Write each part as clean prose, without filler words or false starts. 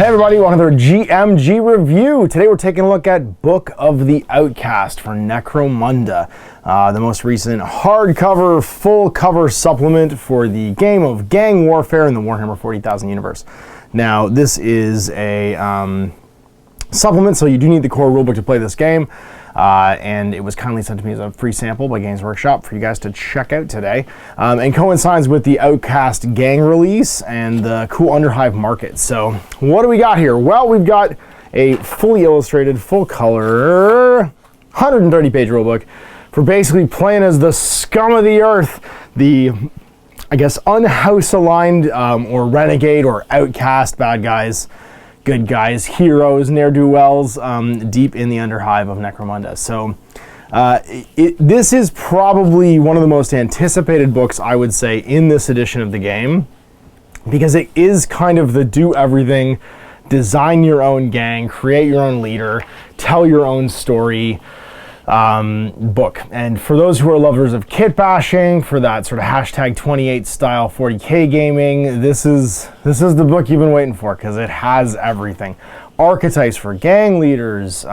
Hey everybody, welcome to our GMG review. Today we're taking a look at Book of the Outcast for Necromunda, the most recent hardcover, full cover supplement for the game of gang warfare in the Warhammer 40,000 universe. Now this is a supplement, so you do need the core rulebook to play this game, and it was kindly sent to me as a free sample by Games Workshop for you guys to check out today, and coincides with the Outcast gang release and the cool Underhive market. So what do we got here? Well, we've got a fully illustrated, full color, 130-page rulebook for basically playing as the scum of the earth, the, I guess, unhouse aligned or renegade or outcast bad guys, good guys, heroes, ne'er-do-wells, deep in the Underhive of Necromunda. So this is probably one of the most anticipated books, I would say, in this edition of the game, because it is kind of the do-everything, design your own gang, create your own leader, tell your own story book. And for those who are lovers of kit bashing, for that sort of hashtag 28 style 40K gaming, this is the book you've been waiting for, because it has everything. Archetypes for gang leaders,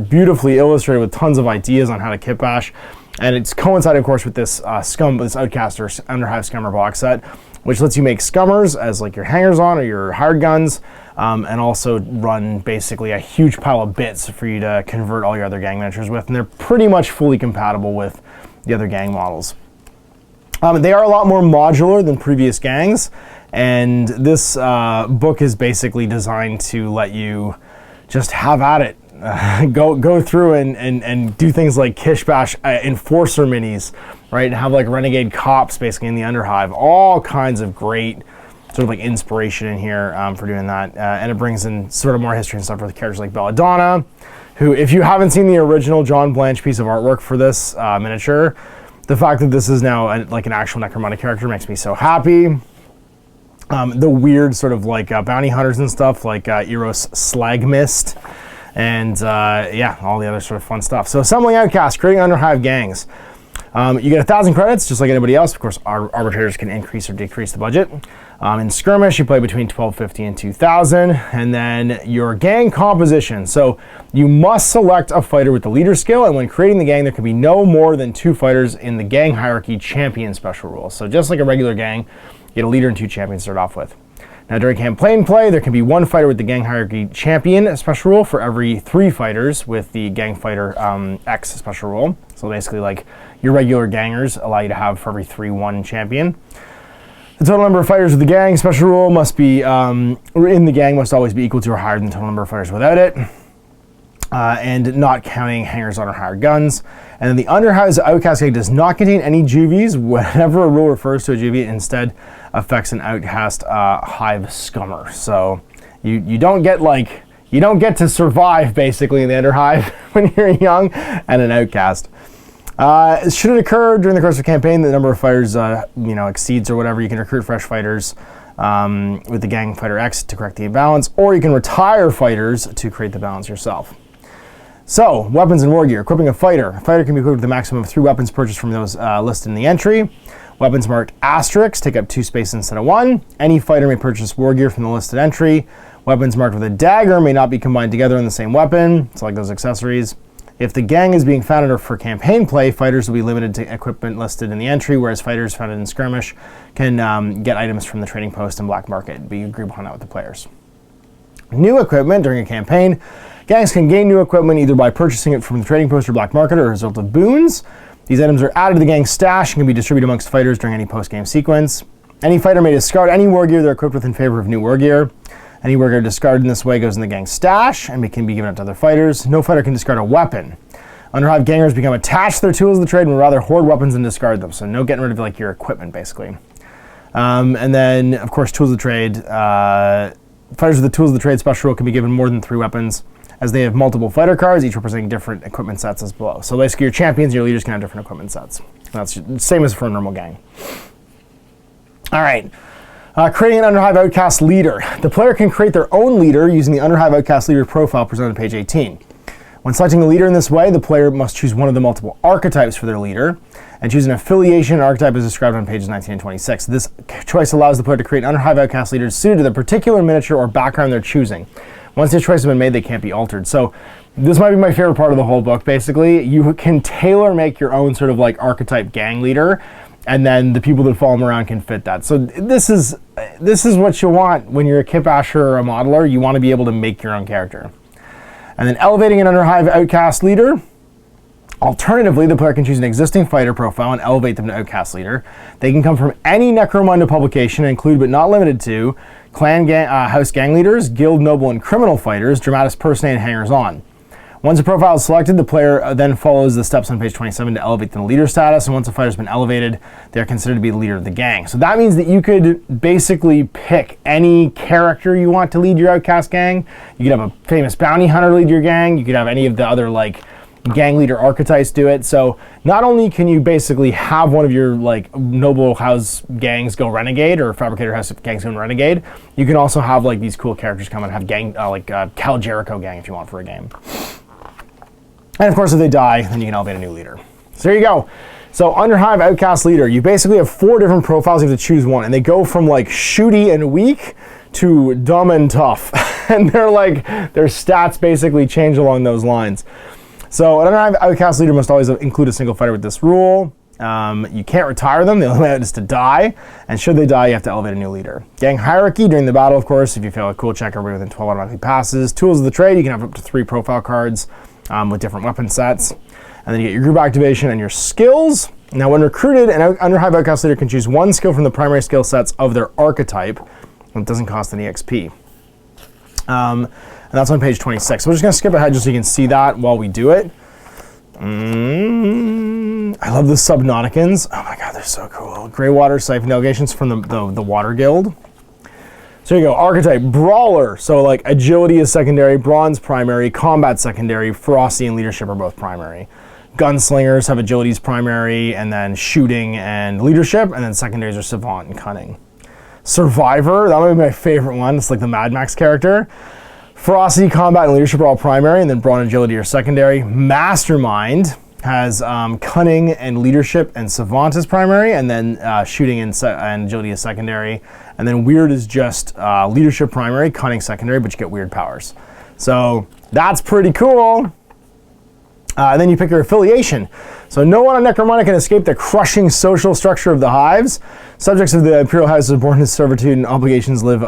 beautifully illustrated with tons of ideas on how to kit bash. And it's coincided, of course, with this this Outcast or Underhive Scummer box set, which lets you make Scummers as like your hangers-on or your hired guns, and also run basically a huge pile of bits for you to convert all your other gang miniatures with, and they're pretty much fully compatible with the other gang models. They are a lot more modular than previous gangs, and this book is basically designed to let you just have at it. Go through and do things like Kish Bash Enforcer minis, right? And have like Renegade Cops basically in the Underhive. All kinds of great sort of like inspiration in here for doing that. And it brings in sort of more history and stuff with characters like Belladonna, who, if you haven't seen the original John Blanche piece of artwork for this miniature, the fact that this is now like an actual Necromunda character makes me so happy. The weird sort of like bounty hunters and stuff like Eros Slagmist, and yeah, all the other sort of fun stuff. So assembling Outcast, creating Underhive gangs. You get 1,000 credits, just like anybody else. Of course, our arbitrators can increase or decrease the budget. In Skirmish, you play between 1,250 and 2,000. And then your gang composition. So you must select a fighter with the leader skill, and when creating the gang, there can be no more than 2 fighters in the gang hierarchy champion special rule. So just like a regular gang, you get a leader and 2 champions to start off with. Now, during campaign play, there can be 1 fighter with the gang hierarchy champion special rule for every 3 fighters with the gang fighter X special rule. So basically, like your regular gangers allow you to have for every 3 1 champion. The total number of fighters with the gang special rule must be in the gang must always be equal to or higher than the total number of fighters without it, and not counting hangers on or hired guns. And then the Underhive's Outcast gang does not contain any juvies. Whenever a rule refers to a juvie, it instead affects an Outcast hive scummer. So you don't get to survive basically in the Underhive when you're young and an Outcast. Should it occur during the course of the campaign, the number of fighters exceeds or whatever, you can recruit fresh fighters with the gang fighter X to correct the imbalance, or you can retire fighters to create the balance yourself. So, weapons and war gear. Equipping a fighter. A fighter can be equipped with a maximum of 3 weapons purchased from those listed in the entry. Weapons marked asterisks take up 2 spaces instead of 1. Any fighter may purchase war gear from the listed entry. Weapons marked with a dagger may not be combined together in the same weapon, so like those accessories. If the gang is being founded for campaign play, fighters will be limited to equipment listed in the entry, whereas fighters founded in Skirmish can get items from the trading post and black market. But you agree upon that with the players. New equipment during a campaign. Gangs can gain new equipment either by purchasing it from the trading post or black market or as a result of boons. These items are added to the gang stash and can be distributed amongst fighters during any post-game sequence. Any fighter may discard any war gear they're equipped with in favor of new war gear. Any war gear discarded in this way goes in the gang stash and can be given up to other fighters. No fighter can discard a weapon. Underhive gangers become attached to their tools of the trade and would rather hoard weapons than discard them. So no getting rid of like your equipment basically. And then of course tools of the trade. Fighters with the tools of the trade special rule can be given more than 3 weapons, as they have multiple fighter cards, each representing different equipment sets as below. So basically your champions and your leaders can have different equipment sets. That's the same as for a normal gang. All right. Creating an Underhive Outcast leader. The player can create their own leader using the Underhive Outcast leader profile presented on page 18. When selecting a leader in this way, the player must choose one of the multiple archetypes for their leader and choose an affiliation archetype as described on pages 19 and 26. This choice allows the player to create Underhive Outcast leaders suited to the particular miniature or background they're choosing. Once the choice has been made, they can't be altered. So this might be my favorite part of the whole book, basically. You can tailor make your own sort of like archetype gang leader, and then the people that follow them around can fit that. So this is what you want when you're a kit basher or a modeler. You want to be able to make your own character. And then elevating an Underhive Outcast leader. Alternatively, the player can choose an existing fighter profile and elevate them to Outcast leader. They can come from any Necromunda publication and include, but not limited to, clan house gang leaders, guild, noble, and criminal fighters, dramatis personae, and hangers-on. Once a profile is selected, the player then follows the steps on page 27 to elevate them to leader status, and once a fighter's been elevated, they're considered to be the leader of the gang. So that means that you could basically pick any character you want to lead your Outcast gang. You could have a famous bounty hunter lead your gang. You could have any of the other like gang leader archetypes do it. So not only can you basically have one of your like noble house gangs go renegade, or fabricator house gangs go renegade, you can also have like these cool characters come and have gang Cal Jericho gang if you want for a game. And of course, if they die, then you can elevate a new leader. So there you go. So Underhive Outcast leader, you basically have 4 different profiles. You have to choose one, and they go from like shooty and weak to dumb and tough. And their stats basically change along those lines. So an Underhive Outcast leader must always include a single fighter with this rule. You can't retire them. The only way out is to die. And should they die, you have to elevate a new leader. Gang hierarchy during the battle, of course. If you fail a cool check, everybody within 12 automatically passes. Tools of the trade, you can have up to 3 profile cards with different weapon sets. And then you get your group activation and your skills. Now, when recruited, an Underhive Outcast leader can choose 1 skill from the primary skill sets of their archetype. And it doesn't cost any XP. And that's on page 26. So we're just going to skip ahead just so you can see that while we do it. I love the Subnauticans. Oh my god, they're so cool. Greywater Siphon Delegations from the Water Guild. So here you go, archetype, Brawler. So like agility is secondary, bronze primary, combat secondary, ferocity and leadership are both primary. Gunslingers have agilities primary, and then shooting and leadership, and then secondaries are savant and cunning. Survivor, that might be my favorite one. It's like the Mad Max character. Ferocity, combat, and leadership are all primary, and then brawn and agility are secondary. Mastermind has cunning and leadership and savant is primary, and then shooting and agility is secondary. And then weird is just leadership primary, cunning secondary, but you get weird powers. So that's pretty cool. And then you pick your affiliation. So no one on Necromunda can escape the crushing social structure of the hives. Subjects of the Imperial House are born into servitude and obligations live,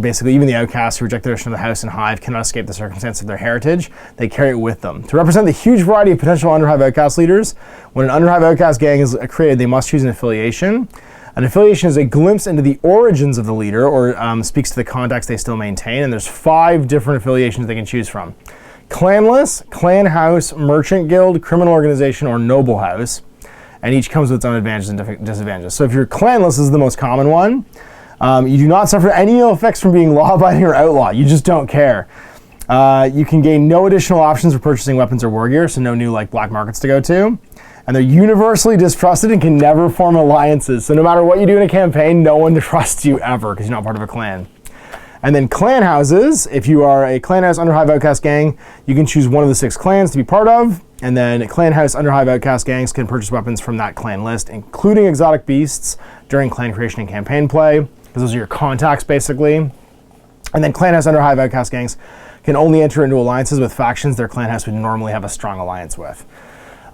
basically even the outcasts who reject the tradition of the house and hive cannot escape the circumstance of their heritage. They carry it with them. To represent the huge variety of potential Underhive Outcast leaders, when an Underhive Outcast gang is created, they must choose an affiliation. An affiliation is a glimpse into the origins of the leader, or speaks to the context they still maintain, and there's 5 different affiliations they can choose from. Clanless, clan house, merchant guild, criminal organization, or noble house. And each comes with its own advantages and disadvantages. So if you're clanless, this is the most common one. You do not suffer any ill effects from being law-abiding or outlaw. You just don't care. You can gain no additional options for purchasing weapons or war gear, so no new like black markets to go to. And they're universally distrusted and can never form alliances. So no matter what you do in a campaign, no one trusts you ever because you're not part of a clan. And then clan houses, if you are a clan house Underhive Outcast gang, you can choose one of the 6 clans to be part of. And then clan house Underhive Outcast gangs can purchase weapons from that clan list, including exotic beasts during clan creation and campaign play, because those are your contacts basically. And then clan house Underhive Outcast gangs can only enter into alliances with factions their clan house would normally have a strong alliance with.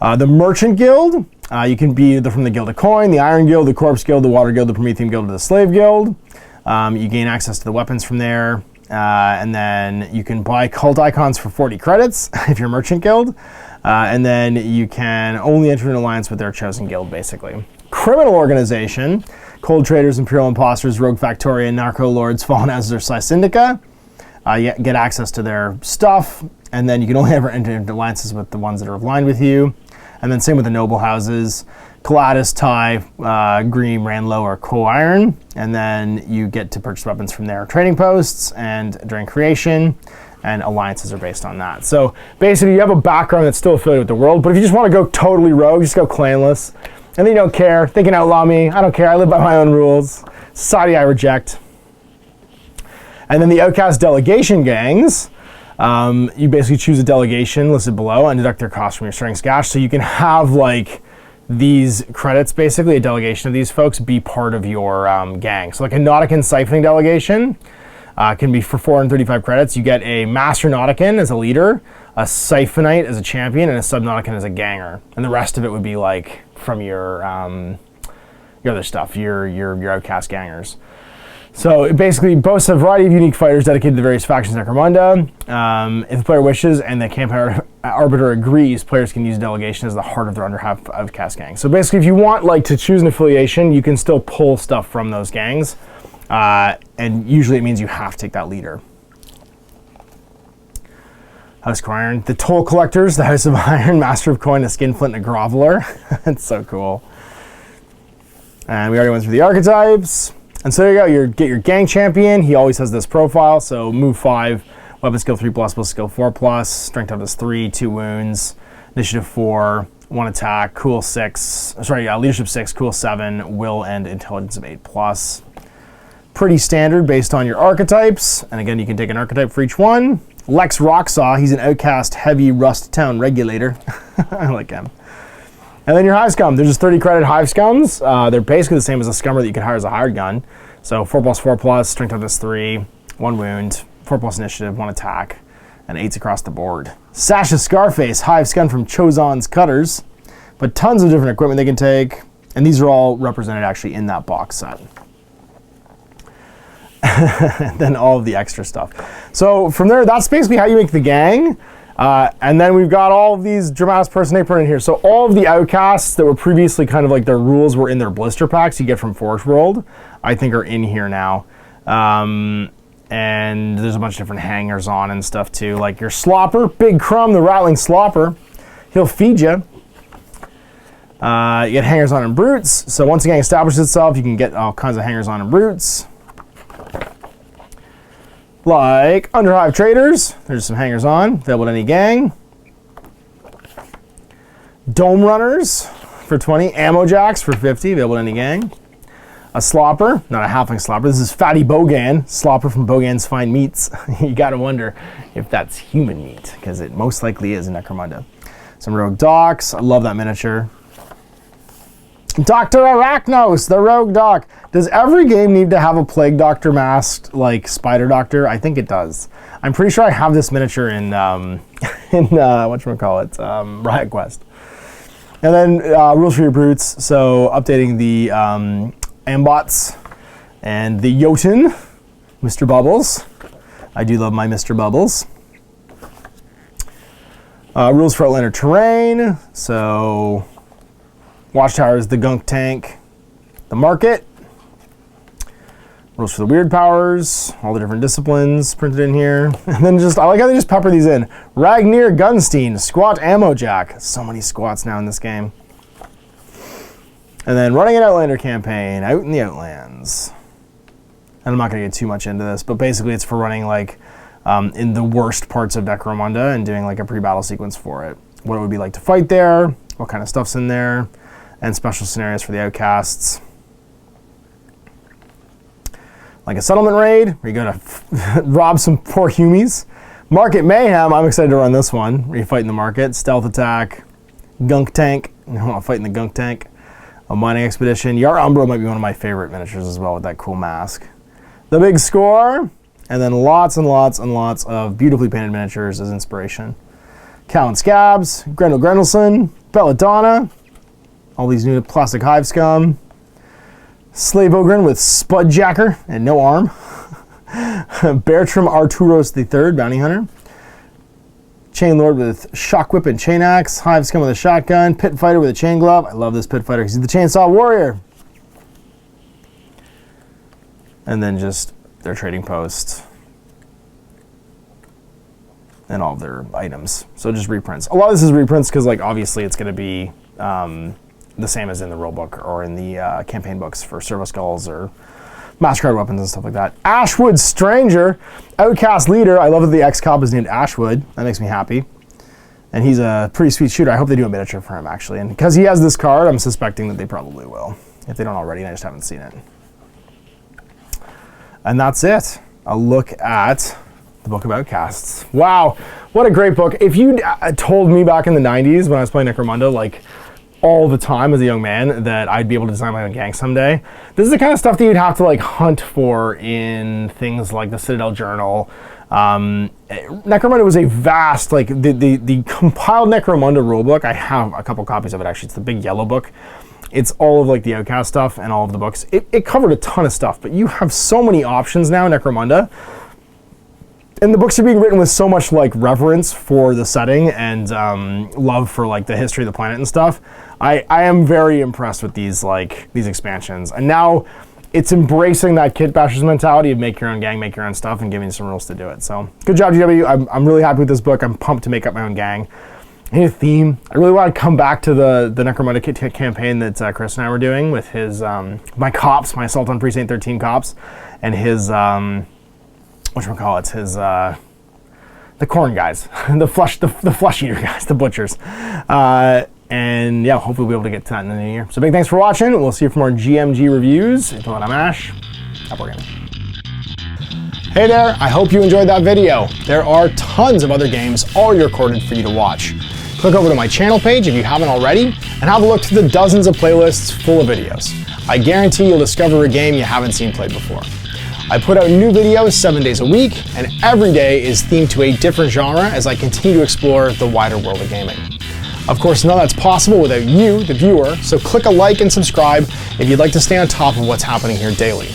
The Merchant Guild, you can be from the Guild of Coin, the Iron Guild, the Corpse Guild, the Water Guild, the Promethean Guild, or the Slave Guild. You gain access to the weapons from there, and then you can buy cult icons for 40 credits if you're Merchant Guild, and then you can only enter an alliance with their chosen guild, basically. Criminal organization, cold traders, imperial imposters, rogue factoria, narco lords, fallen houses, or psi syndica. You get access to their stuff, and then you can only ever enter into alliances with the ones that are aligned with you. And then same with the noble houses. Calatis, Ty, Green, Ranlow, or Coal Iron, and then you get to purchase weapons from their trading posts and during creation, and alliances are based on that. So basically you have a background that's still affiliated with the world, but if you just want to go totally rogue, just go clanless, and then you don't care, they can outlaw me, I don't care, I live by my own rules, society I reject. And then the Outcast delegation gangs, You basically choose a delegation listed below and deduct their cost from your starting cash. So you can have like these credits, basically a delegation of these folks, be part of your gang. So like a Nautican siphoning delegation can be for 435 credits. You get a Master Nautican as a leader, a Siphonite as a champion, and a Subnautican as a ganger. And the rest of it would be like from your other stuff, your Outcast gangers. So it basically boasts a variety of unique fighters dedicated to various factions in Necromunda. If the player wishes and the campaign arbiter agrees, players can use delegation as the heart of their Underhive Outcast gang. So basically, if you want like to choose an affiliation, you can still pull stuff from those gangs, and usually it means you have to take that leader. House of Iron, the Toll Collectors, the House of Iron, Master of Coin, a Skinflint, and a Groveler. It's so cool. And we already went through the archetypes. And so there you go, you get your gang champion. He always has this profile, so move 5, weapon skill 3+, weapon skill 4+, strength up is 3, 2 wounds, initiative 4, 1 attack, cool 6, leadership 6, cool 7, will and intelligence of 8+. Pretty standard based on your archetypes, and again, you can take an archetype for each one. Lex Rocksaw, he's an Outcast heavy Rust Town regulator. I like him. And then your Hive Scum. There's just 30 credit Hive Scums. They're basically the same as a Scummer that you could hire as a hired gun. So 4+4+, strength up is 3, 1 wound, 4+ initiative, 1 attack, and 8s across the board. Sasha Scarface, Hive Scum from Chozon's Cutters. But tons of different equipment they can take. And these are all represented actually in that box set. And then all of the extra stuff. So from there, that's basically how you make the gang. And then we've got all of these Dramatis Personae printed here. So all of the Outcasts that were previously kind of like their rules were in their blister packs you get from Forge World, I think are in here now. And there's a bunch of different hangers on and stuff too. Like your Slopper, Big Crumb, the Rattling Slopper. He'll feed you. You get hangers on and brutes. So once the gang establishes itself, you can get all kinds of hangers on and brutes. Like Underhive Traders, there's some hangers on, available to any gang. Dome Runners for 20, Ammo Jacks for 50, available to any gang. A Slopper, not a Halfling Slopper, this is Fatty Bogan, Slopper from Bogan's Fine Meats. You gotta wonder if that's human meat, because it most likely is in Necromunda. Some Rogue Docs, I love that miniature. Dr. Arachnos, the Rogue Doc. Does every game need to have a Plague Doctor masked like Spider Doctor? I think it does. I'm pretty sure I have this miniature in whatchamacallit, Riot Quest. And then rules for your brutes. So updating the Ambots and the Jotun, Mr. Bubbles. I do love my Mr. Bubbles. Rules for Outlander terrain. So Watchtowers, the Gunk Tank, the Market. Rules for the Weird Powers, all the different disciplines printed in here. And then I like how they just pepper these in. Ragnir Gunstein, Squat Ammo Jack. So many squats now in this game. And then running an Outlander campaign, out in the Outlands. And I'm not going to get too much into this, but basically it's for running like in the worst parts of Necromunda and doing like a pre-battle sequence for it. What it would be like to fight there, what kind of stuff's in there, and special scenarios for the Outcasts. Like a settlement raid, where you go to rob some poor humies. Market Mayhem, I'm excited to run this one, where you fight in the market. Stealth attack, Gunk Tank, I'm fighting the Gunk Tank. A mining expedition. Yar Umbro might be one of my favorite miniatures as well with that cool mask. The Big Score, and then lots and lots and lots of beautifully painted miniatures as inspiration. Callan Scabs, Grendel Grendelson, Belladonna, all these new plastic Hive Scum. Slave Ogren with Spudjacker and no arm. Bertram Arturos III, Bounty Hunter. Chain Lord with Shock Whip and Chain Axe. Hive Scum with a shotgun. Pit Fighter with a chain glove. I love this Pit Fighter because he's the Chainsaw Warrior. And then just their trading post. And all of their items. So just reprints. A lot of this is reprints because like obviously it's going to be the same as in the rulebook or in the campaign books for Servo Skulls or Mastercard weapons and stuff like that. Ashwood Stranger, Outcast Leader. I love that the ex-cop is named Ashwood. That makes me happy. And he's a pretty sweet shooter. I hope they do a miniature for him, actually. And because he has this card, I'm suspecting that they probably will. If they don't already, and I just haven't seen it. And that's it. A look at The Book of Outcasts. Wow, what a great book. If you told me back in the 90s when I was playing Necromunda, like all the time as a young man, that I'd be able to design my own gang someday, this is the kind of stuff that you'd have to like hunt for in things like the Citadel Journal. Necromunda was a vast, like the compiled Necromunda rulebook. I have a couple copies of it actually. It's the big yellow book. It's all of like the Outcast stuff and all of the books. It covered a ton of stuff, but you have so many options now in Necromunda. And the books are being written with so much like reverence for the setting and love for like the history of the planet and stuff. I am very impressed with these expansions. And now it's embracing that kit bashers mentality of make your own gang, make your own stuff, and giving you some rules to do it. So good job, GW. I'm really happy with this book. I'm pumped to make up my own gang. I need a theme. I really want to come back to the Necromunda kit campaign that Chris and I were doing with his my cops, my Assault on Precinct 13 cops, and his whatchamacallits, his the corn guys, the flesh eater guys, the butchers. And yeah, hopefully we'll be able to get to that in the new year. So big thanks for watching. We'll see you for more GMG reviews. Until then, I'm Ash. Happy gaming. Hey there, I hope you enjoyed that video. There are tons of other games already recorded for you to watch. Click over to my channel page if you haven't already, and have a look through the dozens of playlists full of videos. I guarantee you'll discover a game you haven't seen played before. I put out new videos 7 days a week, and every day is themed to a different genre as I continue to explore the wider world of gaming. Of course, none of that's possible without you, the viewer, so click a like and subscribe if you'd like to stay on top of what's happening here daily.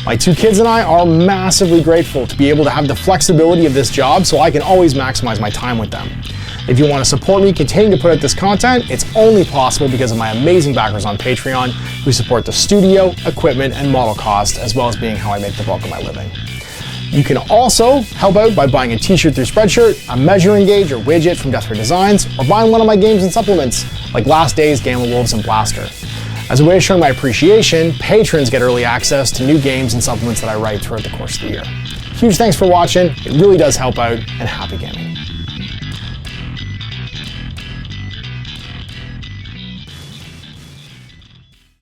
My two kids and I are massively grateful to be able to have the flexibility of this job so I can always maximize my time with them. If you want to support me continuing to put out this content, it's only possible because of my amazing backers on Patreon who support the studio, equipment, and model cost, as well as being how I make the bulk of my living. You can also help out by buying a t-shirt through Spreadshirt, a measuring gauge or widget from Death Ray Designs, or buying one of my games and supplements like Last Days, Gamma Wolves, and Blaster. As a way of showing my appreciation, patrons get early access to new games and supplements that I write throughout the course of the year. Huge thanks for watching, it really does help out, and happy gaming.